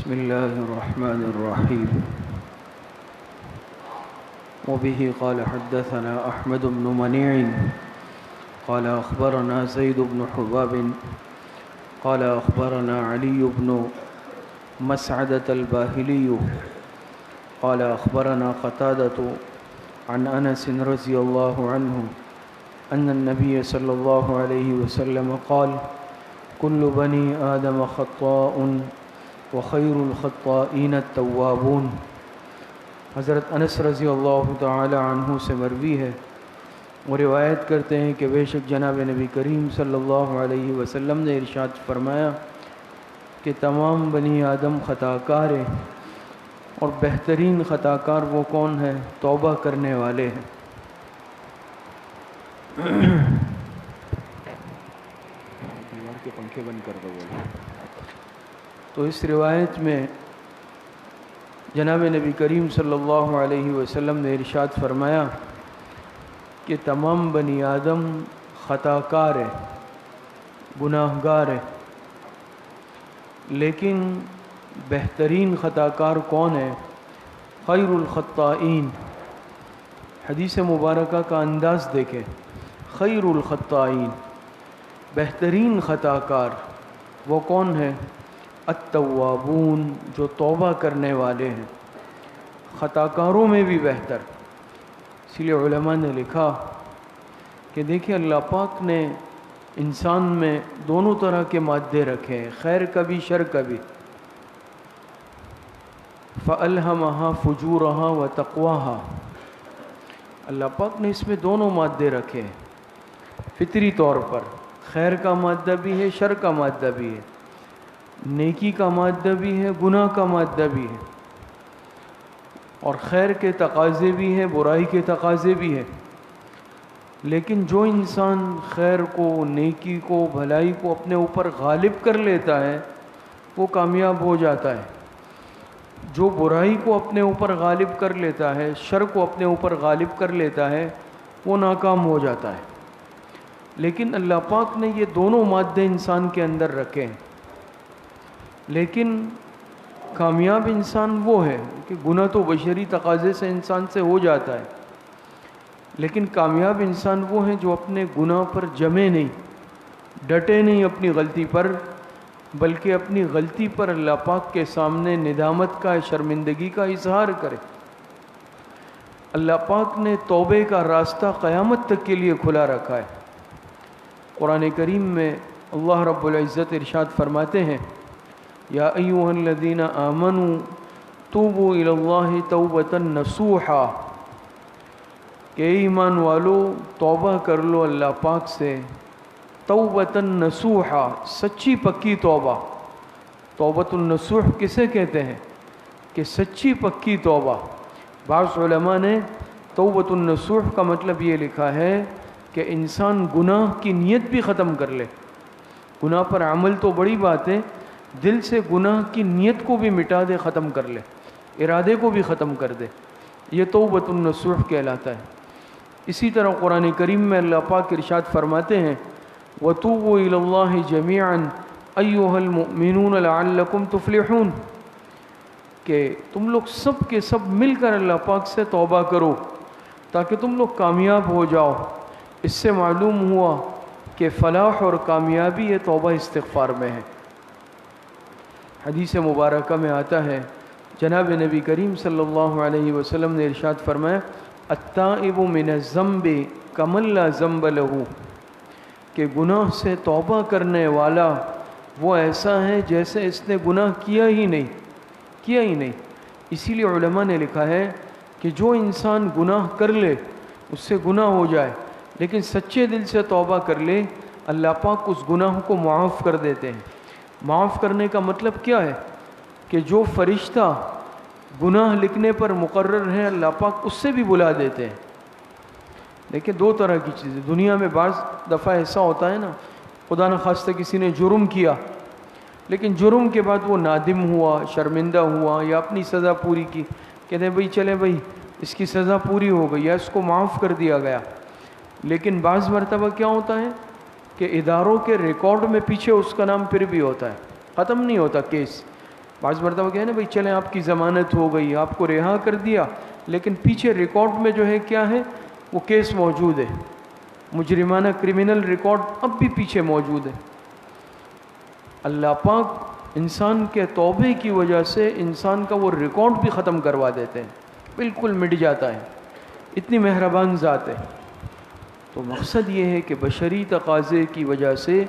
بسم الله الرحمن الرحيم وبه قال حدثنا أحمد بن منيع قال أخبرنا زيد بن حباب قال أخبرنا علي بن مسعدة الباهلي قال أخبرنا قتادة عن أنس رضي الله عنه أن النبي صلى الله عليه وسلم قال كل بني آدم خطاء وخير الخطائين التوابون۔ حضرت انس رضی اللہ تعالی عنہ سے مروی ہے، وہ روایت کرتے ہیں کہ بے شک جناب نبی کریم صلی اللہ علیہ وسلم نے ارشاد فرمایا کہ تمام بنی آدم خطا کار ہیں اور بہترین خطا کار وہ کون ہے؟ توبہ کرنے والے ہیں۔ دیوار کے پنکھے بند کر دو۔ تو اس روایت میں جناب نبی کریم صلی اللہ علیہ وسلم نے ارشاد فرمایا کہ تمام بنی آدم خطا کار ہیں، گناہ گار ہیں، لیکن بہترین خطا کار کون ہے؟ خیر الخطائین۔ حدیث مبارکہ کا انداز دیکھیں، خیر الخطائین، بہترین خطا کار وہ کون ہے؟ التوابون، جو توبہ کرنے والے ہیں، خطا کاروں میں بھی بہتر۔ اس لیے علماء نے لکھا کہ دیکھیں اللہ پاک نے انسان میں دونوں طرح کے مادے رکھے ہیں، خیر کا بھی شر کا بھی۔ فَأَلْهَمَهَا فُجُورَهَا وَتَقْوَاهَا، اللہ پاک نے اس میں دونوں مادے رکھے ہیں فطری طور پر، خیر کا مادہ بھی ہے، شر کا مادہ بھی ہے، نیکی کا مادہ بھی ہے، گناہ کا مادہ بھی ہے، اور خیر کے تقاضے بھی ہیں، برائی کے تقاضے بھی ہیں۔ لیکن جو انسان خیر کو، نیکی کو، بھلائی کو اپنے اوپر غالب کر لیتا ہے وہ کامیاب ہو جاتا ہے۔ جو برائی کو اپنے اوپر غالب کر لیتا ہے، شر کو اپنے اوپر غالب کر لیتا ہے، وہ ناکام ہو جاتا ہے۔ لیکن اللہ پاک نے یہ دونوں مادے انسان کے اندر رکھے ہیں۔ لیکن کامیاب انسان وہ ہے کہ گناہ تو بشری تقاضے سے انسان سے ہو جاتا ہے، لیکن کامیاب انسان وہ ہے جو اپنے گناہ پر جمے نہیں، ڈٹے نہیں اپنی غلطی پر، بلکہ اپنی غلطی پر اللہ پاک کے سامنے ندامت کا، شرمندگی کا اظہار کرے۔ اللہ پاک نے توبے کا راستہ قیامت تک کے لیے کھلا رکھا ہے۔ قرآن کریم میں اللہ رب العزت ارشاد فرماتے ہیں، یا ایھا الذین آمنوا توبوا الی اللہ توبۃ نصوحا، کہ ایمان والو توبہ کر لو اللہ پاک سے، توبۃ نصوحا، سچی پکی توبہ۔ توبۃ النصوح کسے کہتے ہیں؟ کہ سچی پکی توبہ۔ بعض علماء نے توبۃ النصوح کا مطلب یہ لکھا ہے کہ انسان گناہ کی نیت بھی ختم کر لے۔ گناہ پر عمل تو بڑی بات ہے، دل سے گناہ کی نیت کو بھی مٹا دے، ختم کر لے، ارادے کو بھی ختم کر دے، یہ توبۃ النصوح کہلاتا ہے۔ اسی طرح قرآن کریم میں اللہ پاک ارشاد فرماتے ہیں، وَتُوبُوا إِلَى اللَّهِ جَمِيعًا أَيُّهَا الْمُؤْمِنُونَ لَعَلَّكُمْ تُفْلِحُونَ، کہ تم لوگ سب کے سب مل کر اللہ پاک سے توبہ کرو تاکہ تم لوگ کامیاب ہو جاؤ۔ اس سے معلوم ہوا کہ فلاح اور کامیابی یہ توبہ استغفار میں ہے۔ حدیث مبارکہ میں آتا ہے، جناب نبی کریم صلی اللہ علیہ وسلم نے ارشاد فرمایا، التائب من الذنب کمن لا ذنب لہ، کہ گناہ سے توبہ کرنے والا وہ ایسا ہے جیسے اس نے گناہ کیا ہی نہیں۔ اسی لیے علماء نے لکھا ہے کہ جو انسان گناہ کر لے، اس سے گناہ ہو جائے، لیکن سچے دل سے توبہ کر لے، اللہ پاک اس گناہ کو معاف کر دیتے ہیں۔ معاف کرنے کا مطلب کیا ہے؟ کہ جو فرشتہ گناہ لکھنے پر مقرر ہے اللہ پاک اس سے بھی بلا دیتے ہیں۔ دیکھیں دو طرح کی چیزیں دنیا میں بعض دفعہ ایسا ہوتا ہے نا، خدا نخواستہ کسی نے جرم کیا، لیکن جرم کے بعد وہ نادم ہوا، شرمندہ ہوا، یا اپنی سزا پوری کی، کہتے ہیں بھئی چلے بھئی اس کی سزا پوری ہو گئی یا اس کو معاف کر دیا گیا۔ لیکن بعض مرتبہ کیا ہوتا ہے کہ اداروں کے ریکارڈ میں پیچھے اس کا نام پھر بھی ہوتا ہے، ختم نہیں ہوتا کیس، بعض مرتبہ کہے نا بھائی چلیں آپ کی ضمانت ہو گئی، آپ کو رہا کر دیا، لیکن پیچھے ریکارڈ میں جو ہے کیا ہے، وہ کیس موجود ہے، مجرمانہ کرمنل ریکارڈ اب بھی پیچھے موجود ہے۔ اللہ پاک انسان کے توبے کی وجہ سے انسان کا وہ ریکارڈ بھی ختم کروا دیتے ہیں، بالکل مٹ جاتا ہے، اتنی مہربان ذات ہے۔ تو مقصد یہ ہے کہ بشری تقاضے کی وجہ سے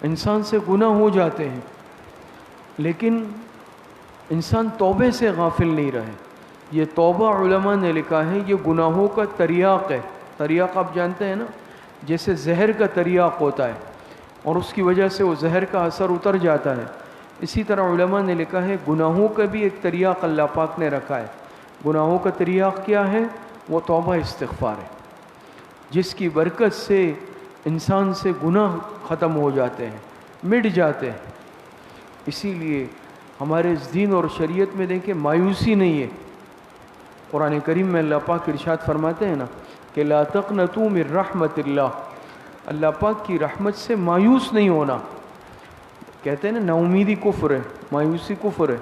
انسان سے گناہ ہو جاتے ہیں، لیکن انسان توبے سے غافل نہیں رہے۔ یہ توبہ علماء نے لکھا ہے یہ گناہوں کا تریاق ہے۔ تریاق آپ جانتے ہیں نا، جیسے زہر کا تریاق ہوتا ہے اور اس کی وجہ سے وہ زہر کا اثر اتر جاتا ہے، اسی طرح علماء نے لکھا ہے گناہوں کا بھی ایک تریاق اللہ پاک نے رکھا ہے۔ گناہوں کا تریاق کیا ہے؟ وہ توبہ استغفار ہے، جس کی برکت سے انسان سے گناہ ختم ہو جاتے ہیں، مٹ جاتے ہیں۔ اسی لیے ہمارے اس دین اور شریعت میں دیکھیں مایوسی نہیں ہے۔ قرآن کریم میں اللہ پاک ارشاد فرماتے ہیں نا کہ لا تقنطوا من رحمت اللہ، اللہ پاک کی رحمت سے مایوس نہیں ہونا۔ کہتے ہیں نا نا امیدی کفر ہے، مایوسی کفر ہے،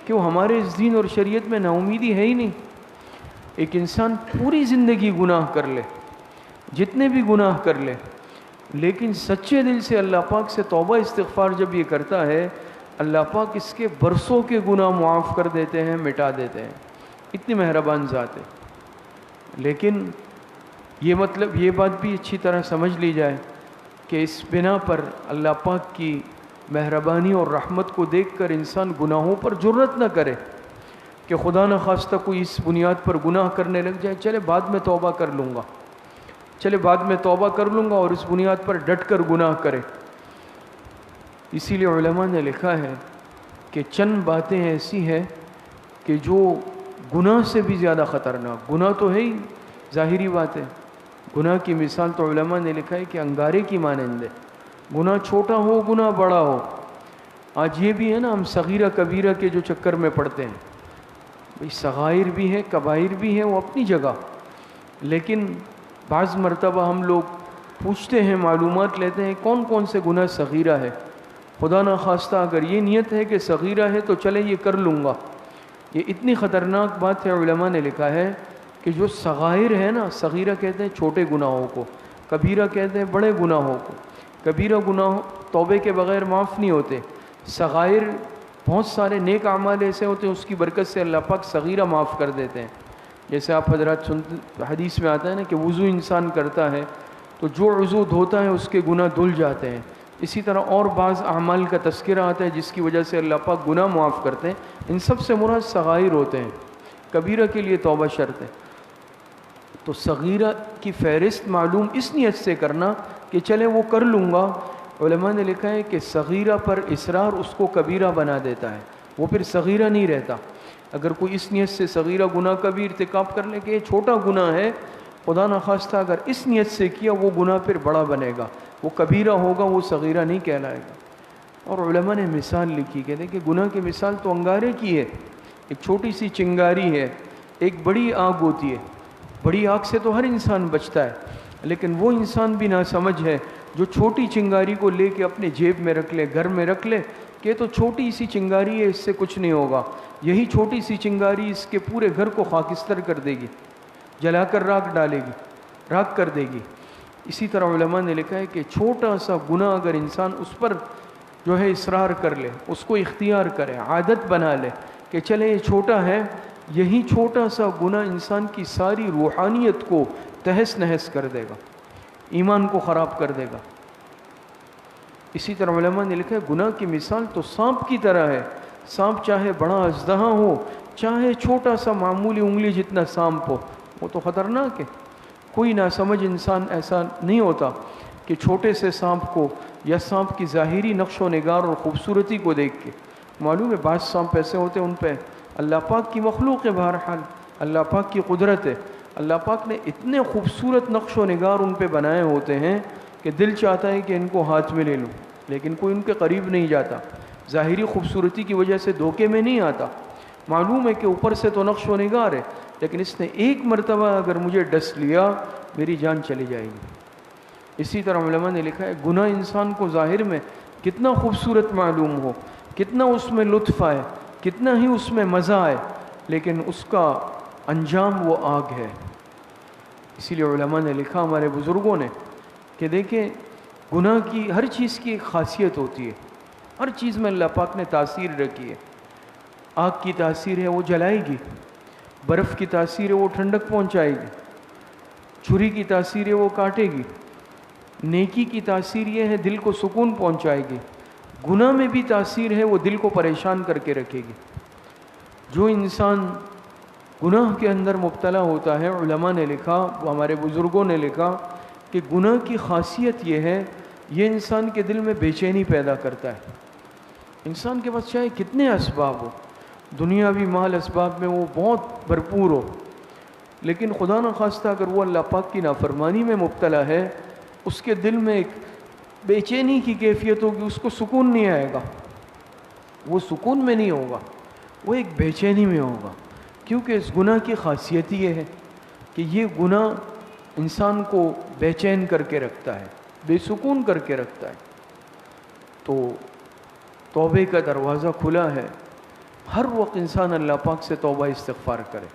کہ وہ ہمارے اس دین اور شریعت میں نا امیدی ہے ہی نہیں۔ ایک انسان پوری زندگی گناہ کر لے، جتنے بھی گناہ کر لے، لیکن سچے دل سے اللہ پاک سے توبہ استغفار جب یہ کرتا ہے، اللہ پاک اس کے برسوں کے گناہ معاف کر دیتے ہیں، مٹا دیتے ہیں، اتنی مہربان ذات ہے۔ لیکن یہ مطلب یہ بات بھی اچھی طرح سمجھ لی جائے کہ اس بنا پر اللہ پاک کی مہربانی اور رحمت کو دیکھ کر انسان گناہوں پر جرأت نہ کرے کہ خدا نہ خواستہ کوئی اس بنیاد پر گناہ کرنے لگ جائے، چلے بعد میں توبہ کر لوں گا، چلے بعد میں توبہ کر لوں گا، اور اس بنیاد پر ڈٹ کر گناہ کرے۔ اسی لیے علماء نے لکھا ہے کہ چند باتیں ایسی ہیں کہ جو گناہ سے بھی زیادہ خطرناک، گناہ تو ہے ہی ظاہری بات ہے، گناہ کی مثال تو علماء نے لکھا ہے کہ انگارے کی مانند ہے، گناہ چھوٹا ہو گناہ بڑا ہو۔ آج یہ بھی ہے نا، ہم صغیرہ کبیرہ کے جو چکر میں پڑتے ہیں، بھئی صغائر بھی ہیں کبائر بھی ہیں، وہ اپنی جگہ، لیکن بعض مرتبہ ہم لوگ پوچھتے ہیں، معلومات لیتے ہیں کون کون سے گناہ صغیرہ ہے، خدا نہ خواستہ اگر یہ نیت ہے کہ صغیرہ ہے تو چلے یہ کر لوں گا۔ یہ اتنی خطرناک بات ہے، علماء نے لکھا ہے کہ جو صغائر ہے نا، صغیرہ کہتے ہیں چھوٹے گناہوں کو، کبیرہ کہتے ہیں بڑے گناہوں کو۔ کبیرہ گناہ توبے کے بغیر معاف نہیں ہوتے، صغائر بہت سارے نیک اعمال ایسے ہوتے ہیں اس کی برکت سے اللہ پاک صغیرہ معاف کر دیتے ہیں۔ جیسے آپ حضرات سنتے، حدیث میں آتا ہے نا کہ وضو انسان کرتا ہے تو جو عضو دھوتا ہے اس کے گناہ دھل جاتے ہیں۔ اسی طرح اور بعض اعمال کا تذکرہ آتا ہے جس کی وجہ سے اللہ پاک گناہ معاف کرتے ہیں، ان سب سے مراد صغائر ہوتے ہیں، کبیرہ کے لیے توبہ شرط ہے۔ تو صغیرہ کی فہرست معلوم اس نیت سے کرنا کہ چلے وہ کر لوں گا۔ علماء نے لکھا ہے کہ صغیرہ پر اصرار اس کو کبیرہ بنا دیتا ہے، وہ پھر صغیرہ نہیں رہتا۔ اگر کوئی اس نیت سے صغیرہ گناہ کا بھی ارتکاب کر لے کہ یہ چھوٹا گناہ ہے، خدا نخواستہ اگر اس نیت سے کیا وہ گناہ پھر بڑا بنے گا، وہ کبیرہ ہوگا، وہ صغیرہ نہیں کہلائے گا۔ اور علماء نے مثال لکھی، کہتے ہیں کہ گناہ کی مثال تو انگارے کی ہے، ایک چھوٹی سی چنگاری ہے، ایک بڑی آگ ہوتی ہے۔ بڑی آگ سے تو ہر انسان بچتا ہے، لیکن وہ انسان بھی ناسمجھ ہے جو چھوٹی چنگاری کو لے کے اپنے جیب میں رکھ لے، گھر میں رکھ لے کہ تو چھوٹی سی چنگاری ہے، اس سے کچھ نہیں ہوگا۔ یہی چھوٹی سی چنگاری اس کے پورے گھر کو خاکستر کر دے گی، جلا کر راکھ ڈالے گی، راکھ کر دے گی۔ اسی طرح علماء نے لکھا ہے کہ چھوٹا سا گناہ اگر انسان اس پر جو ہے اصرار کر لے، اس کو اختیار کرے، عادت بنا لے کہ چلے یہ چھوٹا ہے، یہی چھوٹا سا گناہ انسان کی ساری روحانیت کو تہس نہس کر دے گا، ایمان کو خراب کر دے گا۔ اسی طرح علماء نے لکھا ہے گناہ کی مثال تو سانپ کی طرح ہے، سانپ چاہے بڑا اژدہا ہو، چاہے چھوٹا سا معمولی انگلی جتنا سانپ ہو، وہ تو خطرناک ہے۔ کوئی ناسمجھ انسان ایسا نہیں ہوتا کہ چھوٹے سے سانپ کو یا سانپ کی ظاہری نقش و نگار اور خوبصورتی کو دیکھ کے، معلوم ہے بعض سانپ ایسے ہوتے ہیں ان پہ اللہ پاک کی مخلوق ہے، بہرحال اللہ پاک کی قدرت ہے، اللہ پاک نے اتنے خوبصورت نقش و نگار ان پہ بنائے ہوتے ہیں کہ دل چاہتا ہے کہ ان کو ہاتھ میں لے لوں، لیکن کوئی ان کے قریب نہیں جاتا، ظاہری خوبصورتی کی وجہ سے دھوکے میں نہیں آتا، معلوم ہے کہ اوپر سے تو نقش و نگار ہے، لیکن اس نے ایک مرتبہ اگر مجھے ڈس لیا میری جان چلی جائے گی۔ اسی طرح علماء نے لکھا ہے گناہ انسان کو ظاہر میں کتنا خوبصورت معلوم ہو، کتنا اس میں لطف آئے، کتنا ہی اس میں مزہ آئے لیکن اس کا انجام وہ آگ ہے۔ اسی لیے علماء نے لکھا، ہمارے بزرگوں نے، کہ دیکھیں گناہ کی ہر چیز کی ایک خاصیت ہوتی ہے، ہر چیز میں اللہ پاک نے تاثیر رکھی ہے۔ آگ کی تاثیر ہے وہ جلائے گی، برف کی تاثیر ہے وہ ٹھنڈک پہنچائے گی، چھری کی تاثیر ہے وہ کاٹے گی، نیکی کی تاثیر یہ ہے دل کو سکون پہنچائے گی، گناہ میں بھی تاثیر ہے وہ دل کو پریشان کر کے رکھے گی۔ جو انسان گناہ کے اندر مبتلا ہوتا ہے، علماء نے لکھا، ہمارے بزرگوں نے لکھا کہ گناہ کی خاصیت یہ ہے، یہ انسان کے دل میں بے چینی پیدا کرتا ہے۔ انسان کے پاس چاہے کتنے اسباب ہو، دنیاوی مال اسباب میں وہ بہت بھرپور ہو، لیکن خدا نخواستہ اگر وہ اللہ پاک کی نافرمانی میں مبتلا ہے، اس کے دل میں ایک بے چینی کی کیفیت ہوگی، اس کو سکون نہیں آئے گا، وہ سکون میں نہیں ہوگا، وہ ایک بے چینی میں ہوگا، کیونکہ اس گناہ کی خاصیت یہ ہے کہ یہ گناہ انسان کو بے چین کر کے رکھتا ہے، بے سکون کر کے رکھتا ہے۔ تو توبے کا دروازہ کھلا ہے، ہر وقت انسان اللہ پاک سے توبہ استغفار کرے۔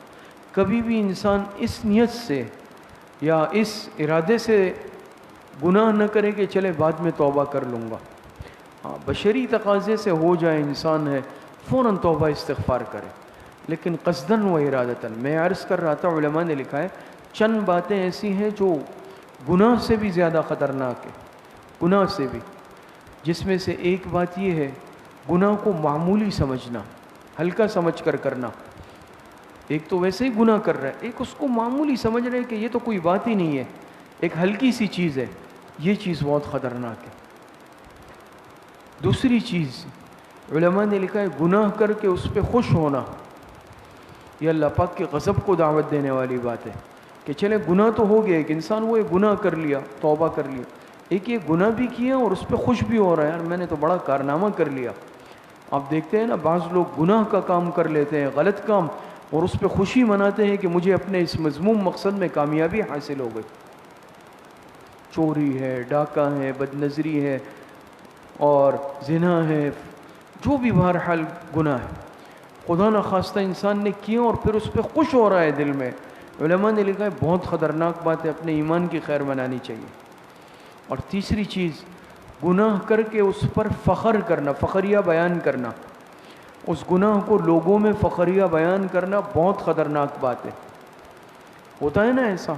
کبھی بھی انسان اس نیت سے یا اس ارادے سے گناہ نہ کرے کہ چلے بعد میں توبہ کر لوں گا۔ بشری تقاضے سے ہو جائے انسان ہے فوراً توبہ استغفار کرے، لیکن قصداً و ارادتاً۔ میں عرض کر رہا تھا، علماء نے لکھا ہے چند باتیں ایسی ہیں جو گناہ سے بھی زیادہ خطرناک ہے، گناہ سے بھی، جس میں سے ایک بات یہ ہے گناہ کو معمولی سمجھنا، ہلکا سمجھ کر کرنا۔ ایک تو ویسے ہی گناہ کر رہا ہے، ایک اس کو معمولی سمجھ رہے کہ یہ تو کوئی بات ہی نہیں ہے، ایک ہلکی سی چیز ہے، یہ چیز بہت خطرناک ہے۔ دوسری چیز علماء نے لکھا ہے گناہ کر کے اس پہ خوش ہونا، یہ اللہ پاک کے غضب کو دعوت دینے والی بات ہے کہ چلے گناہ تو ہو گیا، ایک انسان وہ ایک گناہ کر لیا، توبہ کر لیا، ایک یہ گناہ بھی کیا اور اس پہ خوش بھی ہو رہا ہے، یار میں نے تو بڑا کارنامہ کر لیا۔ آپ دیکھتے ہیں نا بعض لوگ گناہ کا کام کر لیتے ہیں، غلط کام، اور اس پہ خوشی مناتے ہیں کہ مجھے اپنے اس مذموم مقصد میں کامیابی حاصل ہو گئی۔ چوری ہے، ڈاکہ ہے، بد نظری ہے اور زنا ہے، جو بھی بہرحال گناہ ہے، خدا نخواستہ انسان نے کیا اور پھر اس پہ خوش ہو رہا ہے دل میں، علماء نے لکھا ہے بہت خطرناک بات ہے، اپنے ایمان کی خیر منانی چاہیے۔ اور تیسری چیز گناہ کر کے اس پر فخر کرنا، فخریہ بیان کرنا، اس گناہ کو لوگوں میں فخریہ بیان کرنا بہت خطرناک بات ہے۔ ہوتا ہے نا ایسا،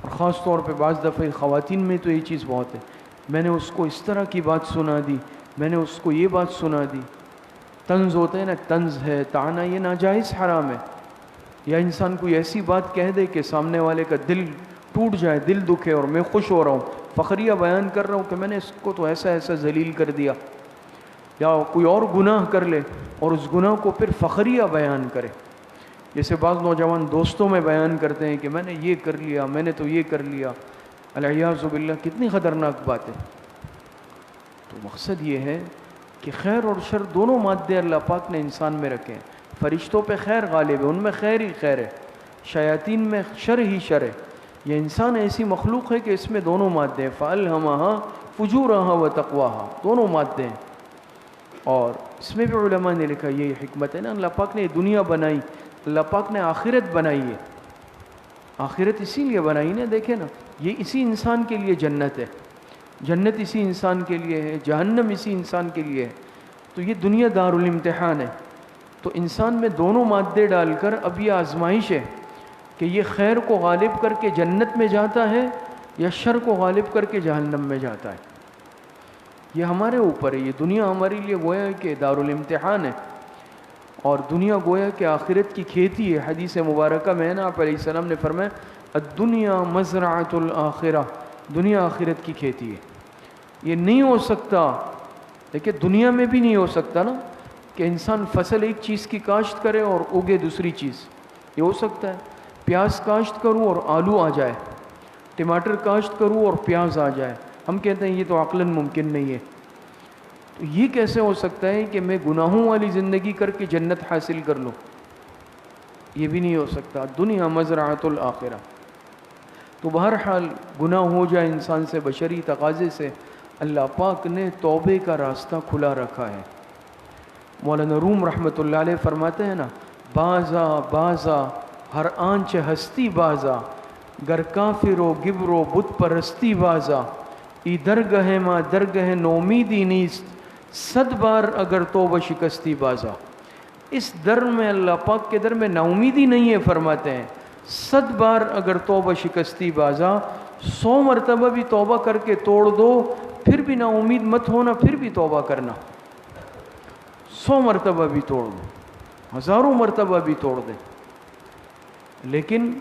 اور خاص طور پہ بعض دفعہ خواتین میں تو یہ چیز بہت ہے، میں نے اس کو اس طرح کی بات سنا دی، میں نے اس کو یہ بات سنا دی۔ طنز ہوتا ہے نا، طنز ہے، طعنہ، یہ ناجائز حرام ہے۔ یا انسان کوئی ایسی بات کہہ دے کہ سامنے والے کا دل ٹوٹ جائے، دل دکھے، اور میں خوش ہو رہا ہوں، فخریہ بیان کر رہا ہوں کہ میں نے اس کو تو ایسا ایسا ذلیل کر دیا۔ یا کوئی اور گناہ کر لے اور اس گناہ کو پھر فخریہ بیان کرے، جیسے بعض نوجوان دوستوں میں بیان کرتے ہیں کہ میں نے یہ کر لیا، میں نے تو یہ کر لیا، العیاذ باللہ، کتنی خطرناک بات ہے۔ تو مقصد یہ ہے کہ خیر اور شر دونوں مادے اللہ پاک نے انسان میں رکھے ہیں۔ فرشتوں پہ خیر غالب ہے، ان میں خیر ہی خیر ہے، شیاطین میں شر ہی شر ہے۔ یہ انسان ایسی مخلوق ہے کہ اس میں دونوں مادے ہیں، فَأَلْهَمَهَا فُجُورَهَا وَتَقْوَاهَا، دونوں مادے ہیں۔ اور اس میں بھی علماء نے لکھا یہ حکمت ہے نا، اللہ پاک نے یہ دنیا بنائی، اللہ پاک نے آخرت بنائی ہے۔ آخرت اسی لیے بنائی نا، دیکھیں نا، یہ اسی انسان کے لیے جنت ہے، جنت اسی انسان کے لیے ہے، جہنم اسی انسان کے لیے ہے۔ تو یہ دنیا دارالامتحان ہے، تو انسان میں دونوں مادے ڈال کر اب یہ آزمائش ہے کہ یہ خیر کو غالب کر کے جنت میں جاتا ہے یا شر کو غالب کر کے جہنم میں جاتا ہے۔ یہ ہمارے اوپر ہے، یہ دنیا ہمارے لیے گویا کہ دارالامتحان ہے، اور دنیا گویا کہ آخرت کی کھیتی ہے۔ حدیث مبارکہ میں نا آپ علیہ السلام نے فرمایا الدنیا مزرعۃ الآخرہ، دنیا آخرت کی کھیتی ہے۔ یہ نہیں ہو سکتا، دیکھیں دنیا میں بھی نہیں ہو سکتا نا کہ انسان فصل ایک چیز کی کاشت کرے اور اگے دوسری چیز، یہ ہو سکتا ہے؟ پیاز کاشت کروں اور آلو آ جائے، ٹماٹر کاشت کروں اور پیاز آ جائے، ہم کہتے ہیں یہ تو عقلاً ممکن نہیں ہے۔ تو یہ کیسے ہو سکتا ہے کہ میں گناہوں والی زندگی کر کے جنت حاصل کر لوں؟ یہ بھی نہیں ہو سکتا۔ دنیا مزرعۃ الآخرہ۔ تو بہرحال گناہ ہو جائے انسان سے بشری تقاضے سے، اللہ پاک نے توبے کا راستہ کھلا رکھا ہے۔ مولانا روم رحمۃ اللہ علیہ فرماتے ہیں نا، بازا بازا ہر آنچ ہستی بازا، گر کافر و گبر و بت پرستی بازا، ای درگہ ما درگہ نومیدی نیست، 100 بار اگر توبہ شکستی بازا۔ اس در میں، اللہ پاک کے در میں نا امیدی نہیں ہے، فرماتے ہیں 100 بار اگر توبہ شکستی بازا، 100 مرتبہ بھی توبہ کر کے توڑ دو، پھر بھی نا امید مت ہونا، پھر بھی توبہ کرنا۔ 100 مرتبہ بھی توڑ دو، 1000 مرتبہ بھی توڑ دیں، لیکن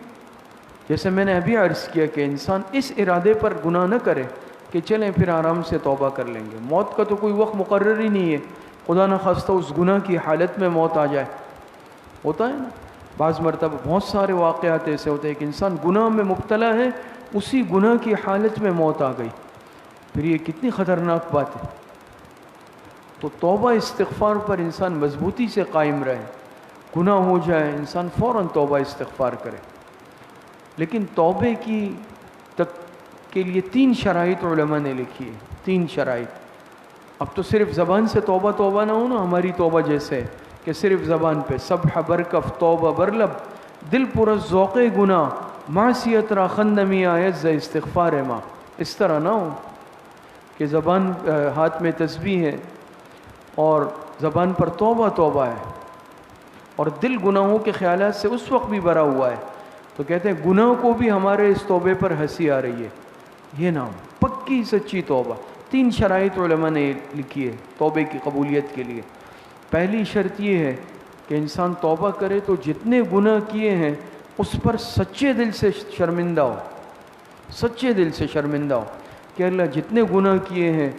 جیسے میں نے ابھی عرض کیا کہ انسان اس ارادے پر گناہ نہ کرے کہ چلیں پھر آرام سے توبہ کر لیں گے۔ موت کا تو کوئی وقت مقرر ہی نہیں ہے، خدا نخواستہ اس گناہ کی حالت میں موت آ جائے، ہوتا ہے نا بعض مرتبہ، بہت سارے واقعات ایسے ہوتے ہیں کہ انسان گناہ میں مبتلا ہے، اسی گناہ کی حالت میں موت آ گئی، پھر یہ کتنی خطرناک بات ہے۔ تو توبہ استغفار پر انسان مضبوطی سے قائم رہے، گناہ ہو جائے انسان فوراً توبہ استغفار کرے۔ لیکن توبے کی کے لیے 3 شرائط علماء نے لکھی ہے، 3 شرائط۔ اب تو صرف زبان سے توبہ توبہ نہ ہو نا، ہماری توبہ جیسے کہ صرف زبان پہ سبح برکف توبہ برلب، دل پر از ذوق گناہ معصیت را خندمی آیت ز استغفار ما، اس طرح نہ ہو کہ زبان ہاتھ میں تسبیح ہے اور زبان پر توبہ توبہ ہے اور دل گناہوں کے خیالات سے اس وقت بھی بھرا ہوا ہے، تو کہتے ہیں گناہ کو بھی ہمارے اس توبے پر ہنسی آ رہی ہے۔ یہ نام پکی سچی توبہ۔ 3 شرائط علماء نے لکھی ہے توبے کی قبولیت کے لیے۔ پہلی شرط یہ ہے کہ انسان توبہ کرے تو جتنے گناہ کیے ہیں اس پر سچے دل سے شرمندہ ہو، سچے دل سے شرمندہ ہو کہ اللہ جتنے گناہ کیے ہیں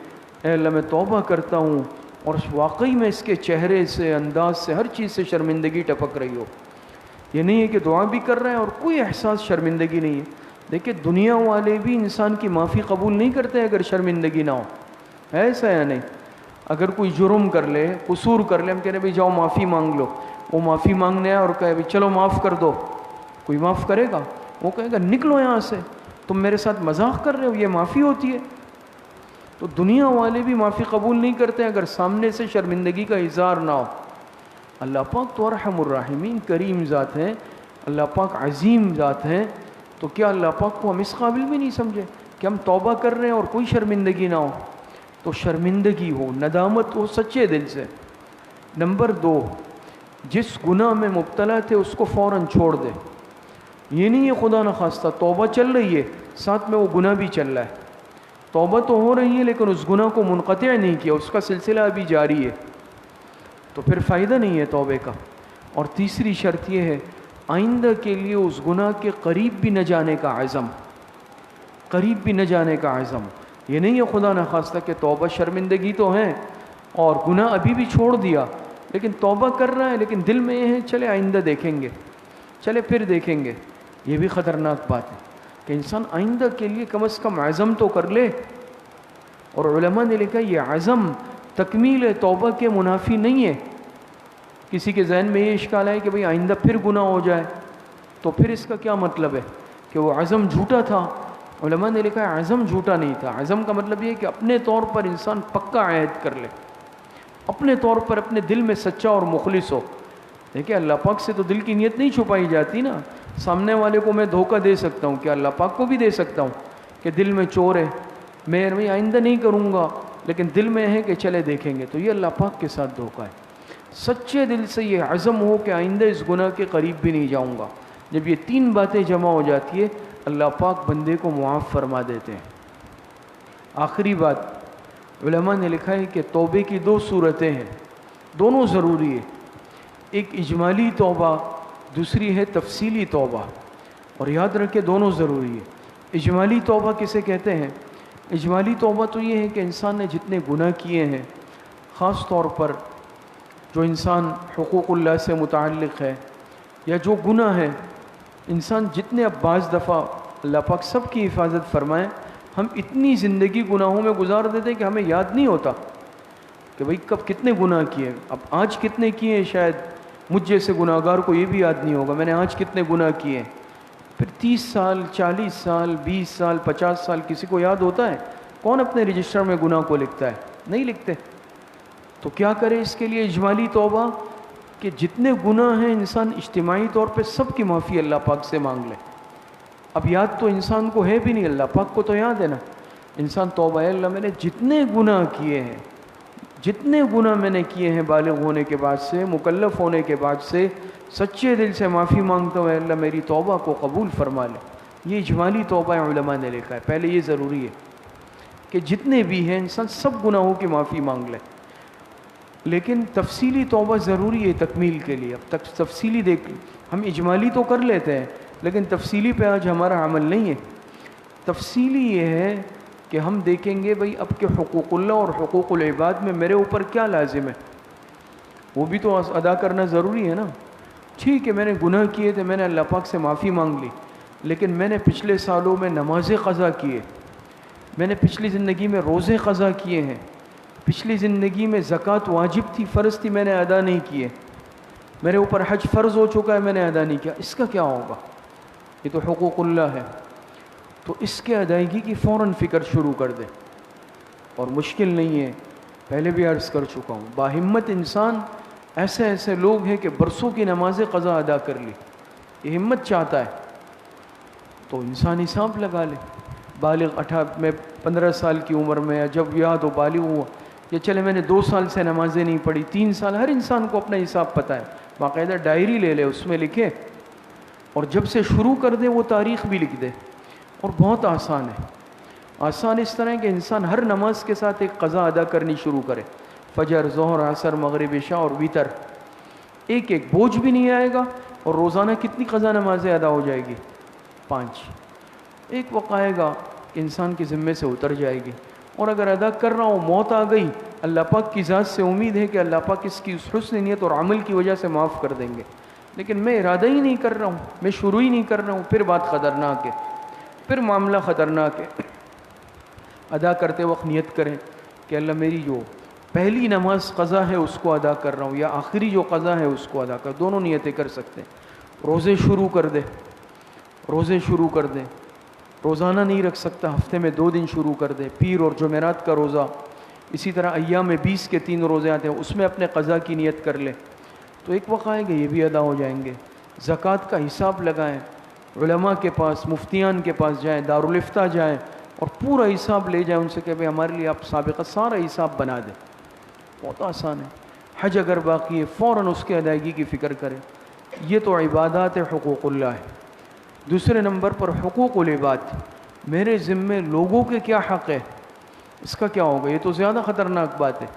اے اللہ میں توبہ کرتا ہوں، اور واقعی میں اس کے چہرے سے، انداز سے، ہر چیز سے شرمندگی ٹپک رہی ہو۔ یہ نہیں ہے کہ دعا بھی کر رہے ہیں اور کوئی احساس شرمندگی نہیں ہے۔ دیکھیں دنیا والے بھی انسان کی معافی قبول نہیں کرتے اگر شرمندگی نہ ہو، ہے ایسا یا نہیں؟ اگر کوئی جرم کر لے، قصور کر لے، ہم کہہ رہے بھائی جاؤ معافی مانگ لو، وہ معافی مانگنے آئے اور کہے بھائی چلو معاف کر دو، کوئی معاف کرے گا؟ وہ کہے گا نکلو یہاں سے، تم میرے ساتھ مذاق کر رہے ہو، یہ معافی ہوتی ہے؟ تو دنیا والے بھی معافی قبول نہیں کرتے اگر سامنے سے شرمندگی کا اظہار نہ ہو۔ اللہ پاک تو ارحم الراحمین، کریم ذات ہیں، اللہ پاک عظیم ذات ہیں، تو کیا اللہ پاک کو ہم اس قابل بھی نہیں سمجھے کہ ہم توبہ کر رہے ہیں اور کوئی شرمندگی نہ ہو؟ تو شرمندگی ہو، ندامت ہو سچے دل سے۔ نمبر 2، جس گناہ میں مبتلا تھے اس کو فوراً چھوڑ دے۔ یہ نہیں ہے خدا نخواستہ توبہ چل رہی ہے ساتھ میں وہ گناہ بھی چل رہا ہے، توبہ تو ہو رہی ہے لیکن اس گناہ کو منقطع نہیں کیا، اس کا سلسلہ ابھی جاری ہے، تو پھر فائدہ نہیں ہے توبے کا۔ اور تیسری شرط یہ ہے آئندہ کے لیے اس گناہ کے قریب بھی نہ جانے کا عزم، قریب بھی نہ جانے کا عزم۔ یہ نہیں ہے خدا نخواستہ کہ توبہ شرمندگی تو ہے اور گناہ ابھی بھی چھوڑ دیا، لیکن توبہ کر رہا ہے لیکن دل میں یہ ہے چلے آئندہ دیکھیں گے، چلے پھر دیکھیں گے۔ یہ بھی خطرناک بات ہے کہ انسان آئندہ کے لیے کم از کم عزم تو کر لے۔ اور علماء نے لکھا یہ عزم تکمیل توبہ کے منافی نہیں ہے۔ کسی کے ذہن میں یہ اشکال ہے کہ بھئی آئندہ پھر گناہ ہو جائے تو پھر اس کا کیا مطلب ہے کہ وہ عزم جھوٹا تھا؟ علماء نے لکھا ہے عزم جھوٹا نہیں تھا، عزم کا مطلب یہ ہے کہ اپنے طور پر انسان پکا عہد کر لے، اپنے طور پر اپنے دل میں سچا اور مخلص ہو۔ دیکھیں اللہ پاک سے تو دل کی نیت نہیں چھپائی جاتی نا، سامنے والے کو میں دھوکہ دے سکتا ہوں کہ اللہ پاک کو بھی دے سکتا ہوں کہ دل میں چور ہے، میں آئندہ نہیں کروں گا، لیکن دل میں ہے کہ چلے دیکھیں گے، تو یہ اللہ پاک کے ساتھ دھوکہ ہے۔ سچے دل سے یہ عزم ہو کہ آئندہ اس گناہ کے قریب بھی نہیں جاؤں گا، جب یہ 3 باتیں جمع ہو جاتی ہے اللہ پاک بندے کو معاف فرما دیتے ہیں۔ آخری بات علماء نے لکھا ہے کہ توبے کی 2 صورتیں ہیں، دونوں ضروری ہے، ایک اجمالی توبہ، دوسری ہے تفصیلی توبہ، اور یاد رکھے دونوں ضروری ہے۔ اجمالی توبہ کسے کہتے ہیں؟ اجمالی توبہ تو یہ ہے کہ انسان نے جتنے گناہ کیے ہیں، خاص طور پر جو انسان حقوق اللہ سے متعلق ہے یا جو گناہ ہے، انسان جتنے، اب بعض دفعہ اللہ پاک سب کی حفاظت فرمائے، ہم اتنی زندگی گناہوں میں گزار دیتے کہ ہمیں یاد نہیں ہوتا کہ بھئی کب کتنے گناہ کیے، اب آج کتنے کیے ہیں، شاید مجھ جیسے گناہ گار کو یہ بھی یاد نہیں ہوگا میں نے آج کتنے گناہ کیے ہیں۔ پھر 30 سال 40 سال 20 سال 50 سال کسی کو یاد ہوتا ہے؟ کون اپنے رجسٹر میں گناہ کو لکھتا ہے؟ نہیں لکھتے۔ تو کیا کرے اس کے لیے اجمالی توبہ کہ جتنے گناہ ہیں انسان اجتماعی طور پہ سب کی معافی اللہ پاک سے مانگ لے. اب یاد تو انسان کو ہے بھی نہیں، اللہ پاک کو تو یاد ہے نا. انسان توبہ، اے اللہ میں نے جتنے گناہ کیے ہیں، جتنے گناہ میں نے کیے ہیں بالغ ہونے کے بعد سے، مکلف ہونے کے بعد سے، سچے دل سے معافی مانگتا ہوں، اے اللہ میری توبہ کو قبول فرما لے. یہ اجمالی توبہ علماء نے لکھا ہے. پہلے یہ ضروری ہے کہ جتنے بھی ہیں انسان سب گناہوں کی معافی مانگ لے. لیکن تفصیلی توبہ ضروری ہے تکمیل کے لیے. اب تک تفصیلی دیکھ، ہم اجمالی تو کر لیتے ہیں لیکن تفصیلی پہ آج ہمارا عمل نہیں ہے. تفصیلی یہ ہے کہ ہم دیکھیں گے بھئی اب کہ حقوق اللہ اور حقوق العباد میں میرے اوپر کیا لازم ہے، وہ بھی تو ادا کرنا ضروری ہے نا. ٹھیک ہے میں نے گناہ کیے تھے، میں نے اللہ پاک سے معافی مانگ لی، لیکن میں نے پچھلے سالوں میں نمازیں قضا کیے، میں نے پچھلی زندگی میں روزے قضا کیے ہیں، پچھلی زندگی میں زکوٰۃ واجب تھی، فرض تھی، میں نے ادا نہیں کیے، میرے اوپر حج فرض ہو چکا ہے، میں نے ادا نہیں کیا. اس کا کیا ہوگا؟ یہ تو حقوق اللہ ہے. تو اس کے ادائیگی کی فوراً فکر شروع کر دے. اور مشکل نہیں ہے، پہلے بھی عرض کر چکا ہوں، باہمت انسان ایسے لوگ ہیں کہ برسوں کی نمازیں قضا ادا کر لی. یہ ہمت چاہتا ہے تو انسان حساب لگا لے. بالغ 15 سال کی عمر میں، یا جب یاد ہو بالغ ہوا، یا چلے میں نے 2 سال سے نمازیں نہیں پڑھی، 3 سال، ہر انسان کو اپنا حساب پتہ ہے. باقاعدہ ڈائری لے لے، اس میں لکھے، اور جب سے شروع کر دے وہ تاریخ بھی لکھ دے. اور بہت آسان ہے. آسان اس طرح ہے کہ انسان ہر نماز کے ساتھ ایک قضا ادا کرنی شروع کرے. فجر، ظہر، عصر، مغرب، عشاء اور وتر، ایک بوجھ بھی نہیں آئے گا. اور روزانہ کتنی قضا نمازیں ادا ہو جائے گی؟ 5. ایک وقت آئے گا انسان کے ذمے سے اتر جائے گی. اور اگر ادا کر رہا ہوں، موت آ گئی، اللہ پاک کی ذات سے امید ہے کہ اللہ پاک اس کی اس حسن نیت اور عمل کی وجہ سے معاف کر دیں گے. لیکن میں ارادہ ہی نہیں کر رہا ہوں، میں شروع ہی نہیں کر رہا ہوں، پھر بات خطرناک ہے، پھر معاملہ خطرناک ہے. ادا کرتے وقت نیت کریں کہ اللہ میری جو پہلی نماز قضا ہے اس کو ادا کر رہا ہوں، یا آخری جو قضا ہے اس کو ادا کر. دونوں نیتیں کر سکتے ہیں. روزے شروع کر دے، روزے شروع کر دیں. روزانہ نہیں رکھ سکتا، ہفتے میں 2 دن شروع کر دے. پیر اور جمعرات کا روزہ، اسی طرح ایام میں 20 کے 3 روزے آتے ہیں، اس میں اپنے قضا کی نیت کر لے. تو ایک وقت آئے گا یہ بھی ادا ہو جائیں گے. زکوٰۃ کا حساب لگائیں، علماء کے پاس، مفتیان کے پاس جائیں، دارالافتاء جائیں اور پورا حساب لے جائیں ان سے کہ بھائی ہمارے لیے آپ سابقہ سارا حساب بنا دیں. بہت آسان ہے. حج اگر باقی ہے فوراً اس کے ادائیگی کی فکر کریں. یہ تو عبادات حقوق اللہ ہے. دوسرے نمبر پر حقوق العباد، میرے ذمے لوگوں کے کیا حق ہے، اس کا کیا ہوگا؟ یہ تو زیادہ خطرناک بات ہے.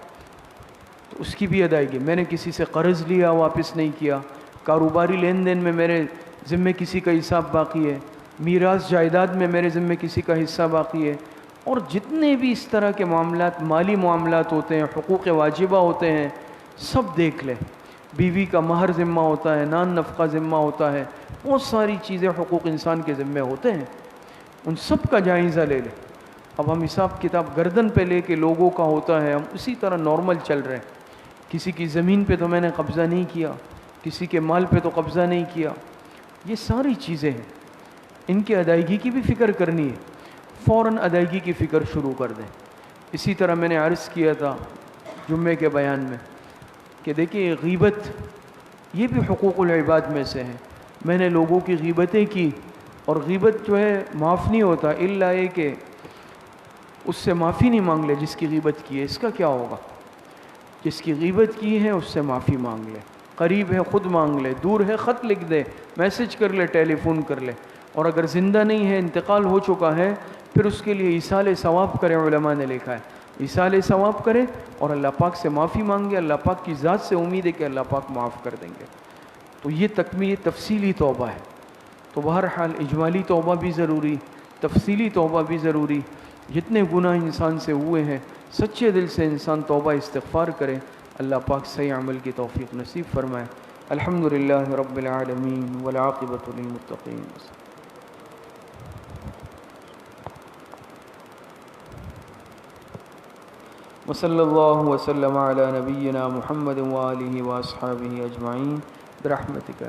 تو اس کی بھی ادائیگی. میں نے کسی سے قرض لیا، واپس نہیں کیا، کاروباری لین دین میں میرے ذمے کسی کا حساب باقی ہے، میراث جائیداد میں میرے ذمے کسی کا حصہ باقی ہے، اور جتنے بھی اس طرح کے معاملات، مالی معاملات ہوتے ہیں، حقوق واجبہ ہوتے ہیں، سب دیکھ لیں. بیوی کا مہر ذمہ ہوتا ہے، نان نفقہ ذمہ ہوتا ہے، بہت ساری چیزیں حقوق انسان کے ذمے ہوتے ہیں. ان سب کا جائزہ لے لیں. اب ہم حساب کتاب گردن پہ لے کے لوگوں کا ہوتا ہے، ہم اسی طرح نارمل چل رہے ہیں. کسی کی زمین پہ تو میں نے قبضہ نہیں کیا، کسی کے مال پہ تو قبضہ نہیں کیا. یہ ساری چیزیں ہیں، ان کی ادائیگی کی بھی فکر کرنی ہے. فوراً ادائیگی کی فکر شروع کر دیں. اسی طرح میں نے عرض کیا تھا جمعے کے بیان میں کہ دیکھیے غیبت یہ بھی حقوق العباد میں سے ہے. میں نے لوگوں کی غیبتیں کی، اور غیبت جو ہے معاف نہیں ہوتا الا یہ کہ اس سے معافی نہیں مانگ لے جس کی غیبت کی ہے. اس کا کیا ہوگا؟ جس کی غیبت کی ہے اس سے معافی مانگ لے. قریب ہے خود مانگ لے، دور ہے خط لکھ دے، میسج کر لے، ٹیلی فون کر لے. اور اگر زندہ نہیں ہے، انتقال ہو چکا ہے، پھر اس کے لیے ایصال ثواب کرے. علماء نے لکھا ہے ایصال ثواب کرے اور اللہ پاک سے معافی مانگے. اللہ پاک کی ذات سے امید ہے کہ اللہ پاک معاف کر دیں گے. تو یہ تفصیلی توبہ ہے. تو بہرحال اجمالی توبہ بھی ضروری، تفصیلی توبہ بھی ضروری. جتنے گناہ انسان سے ہوئے ہیں سچے دل سے انسان توبہ استغفار کرے. اللہ پاک صحیح عمل کی توفیق نصیب فرمائے. الحمدللہ رب العالمین والعاقبۃ للمتقین. وصلی اللہ وسلم علی نبینا محمد وآلہ واصحابہ اجمعین برحمتک.